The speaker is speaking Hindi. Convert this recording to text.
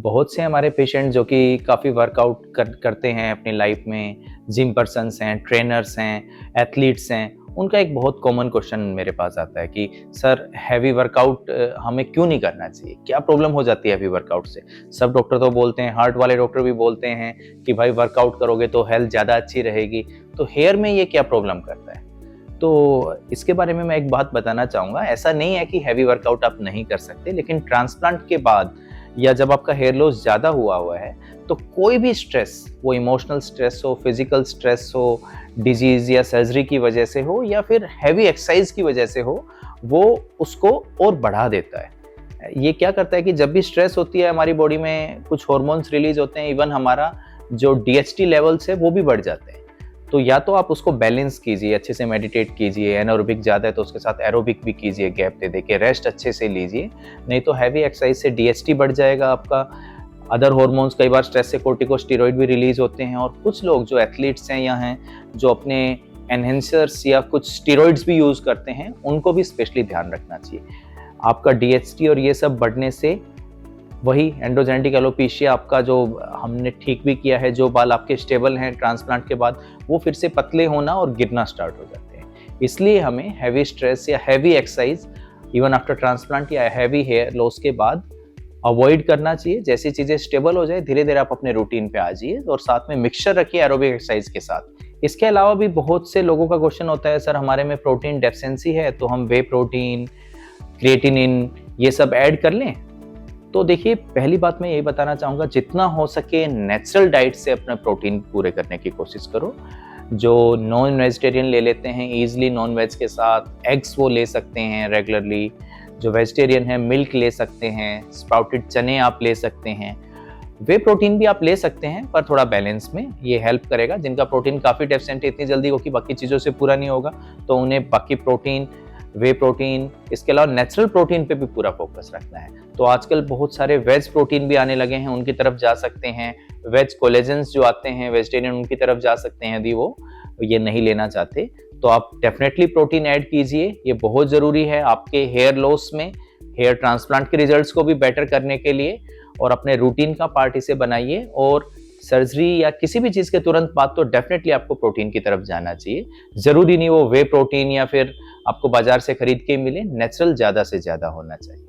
बहुत से हमारे पेशेंट जो कि काफ़ी वर्कआउट करते हैं अपनी लाइफ में, जिम पर्सन्स हैं, ट्रेनर्स हैं, एथलीट्स हैं, उनका एक बहुत कॉमन क्वेश्चन मेरे पास आता है कि सर हैवी वर्कआउट हमें क्यों नहीं करना चाहिए? क्या प्रॉब्लम हो जाती है हैवी वर्कआउट से? सब डॉक्टर तो बोलते हैं, हार्ट वाले डॉक्टर भी बोलते हैं कि भाई वर्कआउट करोगे तो हेल्थ ज़्यादा अच्छी रहेगी। तो हेयर में ये क्या प्रॉब्लम करता है? तो इसके बारे में मैं एक बात बताना चाहूँगा, ऐसा नहीं है कि हैवी वर्कआउट आप नहीं कर सकते, लेकिन ट्रांसप्लांट के बाद या जब आपका हेयर लॉस ज़्यादा हुआ है, तो कोई भी स्ट्रेस, वो इमोशनल स्ट्रेस हो, फिजिकल स्ट्रेस हो, डिजीज़ या सर्जरी की वजह से हो या फिर हैवी एक्सरसाइज की वजह से हो, वो उसको और बढ़ा देता है। ये क्या करता है कि जब भी स्ट्रेस होती है हमारी बॉडी में कुछ हार्मोन्स रिलीज होते हैं, इवन हमारा जो डीएचटी लेवल्स है वो भी बढ़ जाते हैं। तो या तो आप उसको बैलेंस कीजिए, अच्छे से मेडिटेट कीजिए, एनारोबिक ज़्यादा है तो उसके साथ एरोबिक भी कीजिए, गैप दे के रेस्ट अच्छे से लीजिए। नहीं तो हैवी एक्सरसाइज से डीएचटी बढ़ जाएगा आपका, अदर हार्मोन्स, कई बार स्ट्रेस से कोर्टिकोस्टेरॉइड भी रिलीज होते हैं। और कुछ लोग जो एथलीट्स हैं या हैं जो अपने एनहेंसर्स या कुछ स्टेरॉइड्स भी यूज़ करते हैं, उनको भी स्पेशली ध्यान रखना चाहिए। आपका डीएचटी और ये सब बढ़ने से वही एंडोजेनेटिक एलोपेशिया आपका जो हमने ठीक भी किया है, जो बाल आपके स्टेबल हैं ट्रांसप्लांट के बाद, वो फिर से पतले होना और गिरना स्टार्ट हो जाते हैं। इसलिए हमें हैवी स्ट्रेस या heavy exercise even after transplant या हैवी हेयर लॉस के बाद अवॉइड करना चाहिए। जैसी चीज़ें स्टेबल हो जाए, धीरे धीरे आप अपने रूटीन पे आ जाइए और साथ में मिक्सचर रखिए एरोबिक एक्सरसाइज के साथ। इसके अलावा भी बहुत से लोगों का क्वेश्चन होता है, सर हमारे में प्रोटीन डेफिशिएंसी है तो हम वे प्रोटीन, क्रिएटिनिन ये सब ऐड कर लें? तो देखिए, पहली बात मैं यही बताना चाहूँगा, जितना हो सके नेचुरल डाइट से अपना प्रोटीन पूरे करने की कोशिश करो। जो नॉन वेजिटेरियन ले लेते हैं ईजिली नॉन वेज के साथ, एग्स वो ले सकते हैं रेगुलरली। जो वेजिटेरियन है मिल्क ले सकते हैं, स्प्राउटेड चने आप ले सकते हैं, वे प्रोटीन भी आप ले सकते हैं पर थोड़ा बैलेंस में, ये हेल्प करेगा। जिनका प्रोटीन काफ़ी डेफिशिएंट है, इतनी जल्दी हो कि बाकी चीज़ों से पूरा नहीं होगा, तो उन्हें बाकी प्रोटीन, वे प्रोटीन, इसके अलावा नेचुरल प्रोटीन पे भी पूरा फोकस रखना है। तो आजकल बहुत सारे वेज प्रोटीन भी आने लगे हैं, उनकी तरफ जा सकते हैं। वेज कोलेजन्स जो आते हैं वेजिटेरियन, उनकी तरफ जा सकते हैं यदि वो ये नहीं लेना चाहते। तो आप डेफिनेटली प्रोटीन ऐड कीजिए, ये बहुत ज़रूरी है आपके हेयर लॉस में, हेयर ट्रांसप्लांट के रिजल्ट्स को भी बेटर करने के लिए। और अपने रूटीन का पार्ट इसे बनाइए। और सर्जरी या किसी भी चीज़ के तुरंत बाद तो डेफिनेटली आपको प्रोटीन की तरफ जाना चाहिए। ज़रूरी नहीं वो वे प्रोटीन या फिर आपको बाजार से खरीद के मिले, नेचुरल ज़्यादा से ज़्यादा होना चाहिए।